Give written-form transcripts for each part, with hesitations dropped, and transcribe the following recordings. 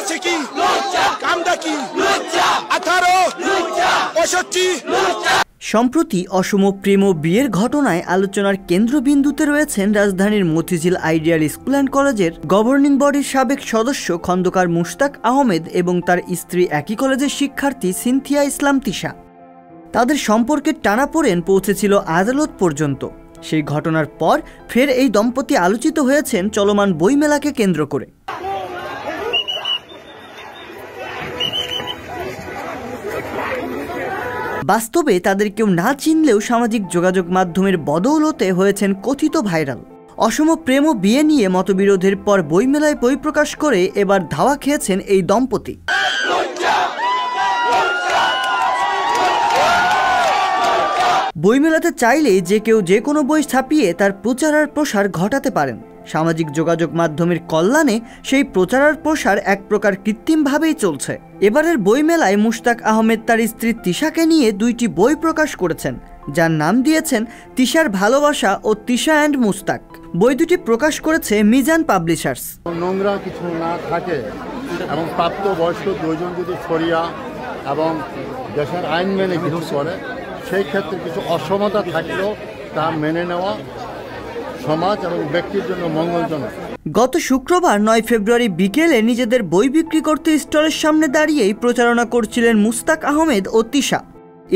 করছে কি কামটা কি 18 সম্প্রতি অসম প্রেম বিয়ের ঘটনায় আলোচনার কেন্দ্রবিন্দুতে রয়েছেন রাজধানীর মতিঝিল আইডিয়াল স্কুল অ্যান্ড কলেজের গভর্নিং বডির সাবেক সদস্য খন্দকার মুশতাক আহমেদ এবং তার স্ত্রী একই কলেজের শিক্ষার্থী সিনথিয়া ইসলাম তিশা। তাদের সম্পর্কের টানাপোড়েন পৌঁছেছিল আদালত পর্যন্ত। সেই ঘটনার পর ফের এই দম্পতি আলোচিত হয়েছেন চলমান বইমেলাকে কেন্দ্র করে। বাস্তবে তাদের কেউ না চিনলেও সামাজিক যোগাযোগ মাধ্যমের বদৌলতে হয়েছেন কথিত ভাইরাল। অসম প্রেম বিয়ে নিয়ে মতবিরোধের পর বইমেলায় বই প্রকাশ করে এবার ধাওয়া খেয়েছেন এই দম্পতি। বইমেলাতে চাইলেই যে কেউ যে কোনো বই ছাপিয়ে তার প্রচার আর প্রসার ঘটাতে পারেন। সামাজিক যোগাযোগ মাধ্যমের কল্যাণে সেই প্রচার আর প্রসার এক প্রকার কৃত্রিমভাবেই চলছে। এবারের বইমেলায় মুশতাক আহমেদ তার স্ত্রী তিশাকে নিয়ে 2টি বই প্রকাশ করেছেন, যার নাম দিয়েছেন তিশার ভালোবাসা ও তিশা অ্যান্ড মুশতাক। বই দুটি প্রকাশ করেছে মিজান পাবলিশার্স। নোংরা কিছু না থাকে এবং প্রাপ্তবয়স্ক দুজন যদি শরিয়া এবং দেশের আইন মেনে কিছু করে, সেই ক্ষেত্রে কিছু অসমতা থাকলেও তা মেনে নেওয়া সমাজ এবং ব্যক্তির জন্য মঙ্গলজনক। গত শুক্রবার 9 ফেব্রুয়ারি বিকেলে নিজেদের বই বিক্রি করতে স্টলের সামনে দাঁড়িয়েই প্রচারণা করছিলেন মুশতাক আহমেদ ও তিশা।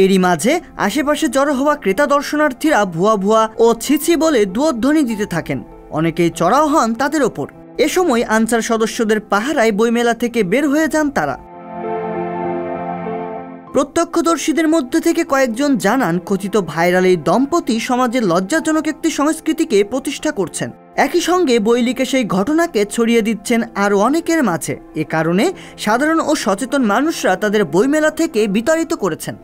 এরই মাঝে আশেপাশে জড়ো হওয়া ক্রেতা দর্শনার্থীরা ভুয়া ভুয়া ও ছিছি বলে দুয়োধ্বনি দিতে থাকেন। অনেকেই চড়াও হন তাদের ওপর। এ সময় আনসার সদস্যদের পাহারায় বইমেলা থেকে বের হয়ে যান তারা। প্রত্যক্ষদর্শীদের মধ্যে থেকে কয়েকজন জানান, কথিত ভাইরাল এই দম্পতি সমাজের লজ্জাজনক একটি সংস্কৃতিকে প্রতিষ্ঠা করছেন। একই সঙ্গে বই লিখে সেই ঘটনাকে ছড়িয়ে দিচ্ছেন আরও অনেকের মাঝে। এ কারণে সাধারণ ও সচেতন মানুষরা তাদের বইমেলা থেকে বিতাড়িত করেছেন।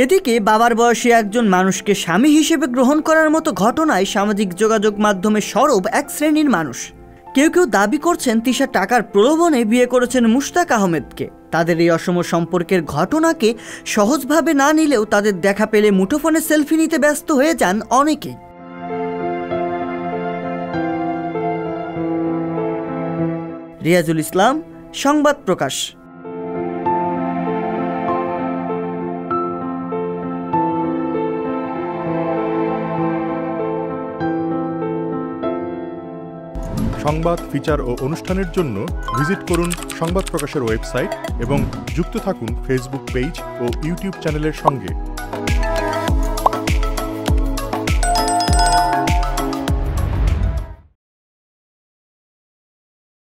এদিকে বাবার বয়সী একজন মানুষকে স্বামী হিসেবে গ্রহণ করার মতো ঘটনায় সামাজিক যোগাযোগ মাধ্যমে সরব এক শ্রেণীর মানুষ। কেউ কেউ দাবি করছেন তিশা টাকার প্রলোভনে বিয়ে করেছেন মুশতাক আহমেদকে। তাদের এই অসম সম্পর্কের ঘটনাকে সহজভাবে না নিলেও তাদের দেখা পেলে মুঠোফোনে সেলফি নিতে ব্যস্ত হয়ে যান অনেকেই। রিয়াজুল ইসলাম, সংবাদ প্রকাশ। সংবাদ, ফিচার ও অনুষ্ঠানের জন্য ভিজিট করুন সংবাদ প্রকাশের ওয়েবসাইট এবং যুক্ত থাকুন ফেসবুক পেজ ও ইউটিউব চ্যানেলের সঙ্গে।